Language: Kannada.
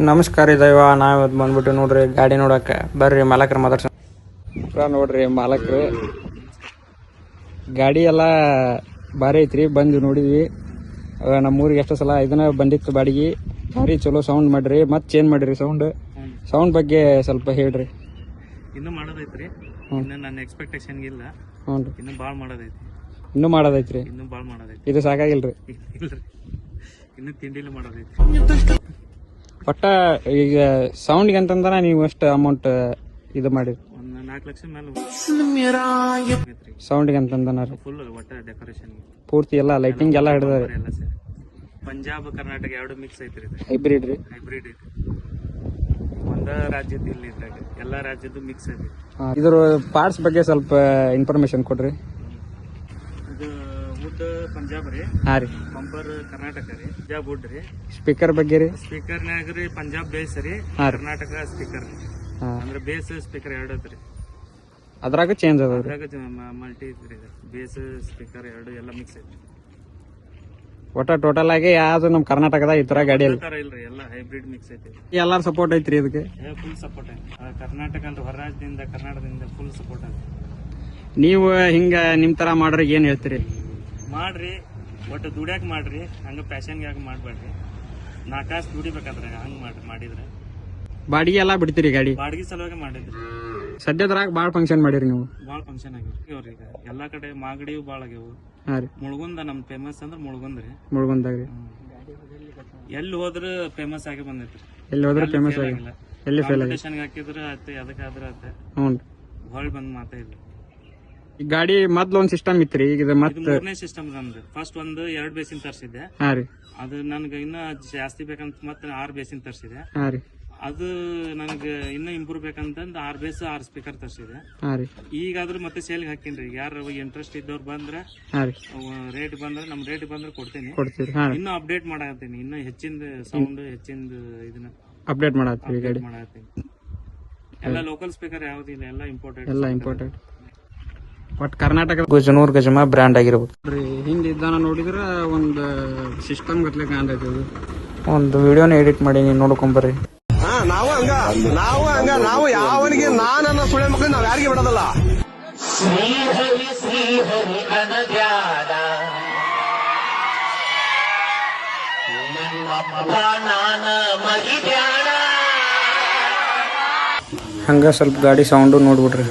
ನಮಸ್ಕಾರ ದೈವ. ನಾವು ಬಂದ್ಬಿಟ್ಟು ನೋಡ್ರಿ ಗಾಡಿ ನೋಡಕ್ಕೆ ಬರ್ರಿ ಮಾಲಕರು ಮಾತಾಡ್ಸ ನೋಡ್ರಿ ಮಾಲಕರು. ಗಾಡಿ ಎಲ್ಲ ಭಾರಿ ಐತ್ರಿ. ಬಂದು ನೋಡಿದ್ವಿ. ನಮ್ಮೂರಿಗೆ ಎಷ್ಟು ಸಲ ಇದನ್ನ ಬಂದಿತ್ತು ಬಾಡಿಗೆ. ಭಾರಿ ಚಲೋ ಸೌಂಡ್ ಮಾಡ್ರಿ, ಮತ್ತೆ ಚೇಂಜ್ ಮಾಡ್ರಿ ಸೌಂಡ್ ಬಗ್ಗೆ ಸ್ವಲ್ಪ ಹೇಳ್ರಿ. ಇನ್ನೂ ಮಾಡೋದೈತ್ರಿ. ಇನ್ನು ನನ್ನ ಎಕ್ಸ್ಪೆಕ್ಟೇಷನ್ ಇಲ್ಲ. ಇನ್ನೂ ಭಾಳ ಮಾಡೋದೈತ್ರಿ. ಇದು ಸಾಕಾಗಿಲ್ರಿ. ಇನ್ನು ತಿಂಡಿಲಿ ಮಾಡೋದೈತಿ. ಒಟ್ಟ ಈಗ ಸೌಂಡ್ಗೆ ಅಂತಂದ್ರೆ ನೀವು ಎಷ್ಟು ಅಮೌಂಟ್ ಇದು ಮಾಡಿರಿ? ಒಂದು 4 ಲಕ್ಷ ಮೇಲೆ ಸೌಂಡ್ಗೆ ಅಂತಂದ್ರೆ ಫುಲ್ ಒಟ್ಟ ಡೆಕೋರೇಷನ್ ಪೂರ್ತಿ ಎಲ್ಲ ಲೈಟಿಂಗ್ ಎಲ್ಲ ಹಿಡಿದಾರೆ. ಪಂಜಾಬ್ ಕರ್ನಾಟಕ ಎರಡು ಮಿಕ್ಸ್ ಐತ್ರಿ. ಹೈಬ್ರಿಡ್ ಐತಿ. ಒಂದ ರಾಜ್ಯದ ಇಲ್ಲ ಇದ್ರಾಗ, ಎಲ್ಲಾ ರಾಜ್ಯದ್ದು ಮಿಕ್ಸ್ ಐತಿ. ಇದ್ರ ಪಾರ್ಟ್ಸ್ ಬಗ್ಗೆ ಸ್ವಲ್ಪ ಇನ್ಫಾರ್ಮೇಶನ್ ಕೊಡ್ರಿ. ಇದು ವುಡ್ ಪಂಜಾಬ್ ರೀ. ಹಾ ರೀ. ಬಂಪರ್ ಕರ್ನಾಟಕ ರೀ. ಪಂಜಾಬ್ ವುಡ್ ರೀ. ಸ್ಪೀಕರ್ ಬಗ್ಗೆ ರೀ? ಸ್ಪೀಕರ್ನಾಗ ರೀ ಪಂಜಾಬ್ ಬೇಸ್ ರೀ, ಕರ್ನಾಟಕ ಸ್ಪೀಕರ್ ರೀ. ಅಂದ್ರೆ ಬೇಸ್ ಸ್ಪೀಕರ್ ಎರಡು ಐತ್ರಿ. ಅದ್ರಾಗ ಚೇಂಜ್ ಅದ? ಮಲ್ಟಿ ಐತ್ರಿ. ಬೇಸ್ ಸ್ಪೀಕರ್ ಎರಡು ಎಲ್ಲ ಮಿಕ್ಸ್ ಐತಿ. ಒಟ್ಟ ಟೋಟಲ್ ಆಗಿ ಯಾವ್ದು ನಮ್ ಕರ್ನಾಟಕದಾಗ ಈ ತರ ಗಾಡಿ ಇಲ್ರಿ, ಎಲ್ಲ ಹೈಬ್ರಿಡ್ ಮಿಕ್ಸ್ ಐತಿ. ಎಲ್ಲಾರ ಸಪೋರ್ಟ್ ಐತ್ರಿ ಇದಕ್ಕೆ? ಫುಲ್ ಸಪೋರ್ಟ್ ಐತಿ. ಕರ್ನಾಟಕ ಅಂದ್ರೆ ಹೊರ ರಾಜ್ಯದಿಂದ ಕರ್ನಾಟಕದಿಂದ ಫುಲ್ ಸಪೋರ್ಟ್ ಐತಿ. ನೀವು ಹಿಂಗ ನಿಮ್ ತರ ಮಾಡ್ರಿಗೆ ಏನ್ ಹೇಳ್ತೀರಿ? ಮಾಡ್ರಿ, ಒಟ್ಟು ದುಡ್ಯಾಕ ಮಾಡ್ರಿ. ಹಂಗ ಪ್ಯಾಷನ್ಗೆ ಯಾಕೆ ಮಾಡ್ಬೇಡ್ರಿ. 4 ಕಾಸು ದುಡಿಬೇಕಾದ್ರೆ ಹಂಗ ಮಾಡಿದ್ರೆ ಬಾಡಿಗೆ ಎಲ್ಲಾ ಬಿಡ್ತೀರಿ ಗಾಡಿ? ಬಾಡಿಗೆ ಸಲುವಾಗಿ ಮಾಡಿದ್ರಿ. ಸದ್ಯದ್ರಾಗ ಬಾಳ್ ಫಂಕ್ಷನ್ ಮಾಡಿರಿ ನೀವು? ಬಾಳ ಫಂಕ್ಷನ್ ಆಗ್ಯಾವ್ರಿ. ಈಗ ಎಲ್ಲಾ ಕಡೆ ಮಾಗಡಿಯು ಬಾಳ ಆಗ್ಯಾವ. ಮುಳಗುಂದ ನಮ್ ಫೇಮಸ್ ಅಂದ್ರೆ ಮುಳಗುಂದ್ರಿ. ಮುಳಗುಂದಾಗ್ರಿ ಎಲ್ಲಿ ಹೋದ್ರ ಫೇಮಸ್ ಆಗಿ ಬಂದೈತ್ರಿ. ಎಲ್ಲಿ ಹೋದ್ರ ಫೇಮಸ್ ಆಗಿಲ್ಲ. ಎಲ್ಲಿ ಫೇಲ್ ಕಾಂಪಿಟೇಷನ್ ಹಾಕಿದ್ರ ಆತ, ಅದಕ್ಕಾದ್ರ ಆತ. ಹೊಳ್ ಬಂದ್ ಮಾತಾ ಇಲ್ಲ. ಈ ಗಾಡಿ ಮೊದ್ಲು ಒಂದ್ ಸಿಸ್ಟಮ್ ಇತ್ರಿ, ಈಗ ಮತ್ತೆ ಮೂರನೇ ಸಿಸ್ಟಮ್ ನಮ್ದು. ಫಸ್ಟ್ ಒಂದು 2 ಬೇಸಿನ್ ತರ್ಸಿದ್ದೆ. ಅದು ನನ್ಗೆ ಇನ್ನ ಜಾಸ್ತಿ ಬೇಕಂತ ಮತ್ತೆ 6 ಬೇಸಿನ್ ತರ್ಸಿದೆ. ಅದು ನನಗೆ ಇನ್ನ ಇಂಪ್ರೂವ್ ಬೇಕಂತಂದ್ 6 ಬೇಸ್ 6 ಸ್ಪೀಕರ್ ತರ್ಸಿದೆ. ಈಗಾದ್ರೂ ಮತ್ತೆ ಸೇಲ್ಗೆ ಹಾಕಿನ್ರಿ. ಯಾರು ಇಂಟ್ರೆಸ್ಟ್ ಇದ್ದವ್ರು ಬಂದ್ರೆ, ರೇಟ್ ಬಂದ್ರೆ, ನಮ್ ರೇಟ್ ಬಂದ್ರೆ ಕೊಡ್ತೀನಿ. ಇನ್ನು ಅಪ್ಡೇಟ್ ಮಾಡತ್ತೀನಿ. ಇನ್ನು ಹೆಚ್ಚಿಂದ ಸೌಂಡ್, ಹೆಚ್ಚಿಂದ ಇದನ್ನ ಅಪ್ಡೇಟ್ ಮಾಡತ್ತೀನಿ. ಎಲ್ಲ ಲೋಕಲ್ ಸ್ಪೀಕರ್ ಯಾವ್ದಿಲ್ಲ, ಎಲ್ಲ ಇಂಪೋರ್ಟೆಡ್. ಬಟ್ ಕರ್ನಾಟಕ ಗುಜನೂರ್ ಗಜಮ ಬ್ರ್ಯಾಂಡ್ ಆಗಿರ್ಬೇಕು. ಹಿಂದೆ ಇದ್ದಾನ ನೋಡಿದ್ರ ಒಂದು ಸಿಸ್ಟಮ್ ಗತ್ಲೆ ಕಾಣ್ತೈತಿ. ಒಂದು ವಿಡಿಯೋನ ಎಡಿಟ್ ಮಾಡಿ ನೀವು ನೋಡ್ಕೊಂಬರ್ರಿ. ನಾವು ಯಾವನಿಗೆ ನಾನನ್ನ ಸುಳೆ ಮಕ್ಕಳು ನಾವ್ ಯಾರಿಗೆ ಬಿಡೋದಲ್ಲ. ಹಂಗ ಸ್ವಲ್ಪ ಗಾಡಿ ಸೌಂಡು ನೋಡ್ಬಿಡ್ರಿ.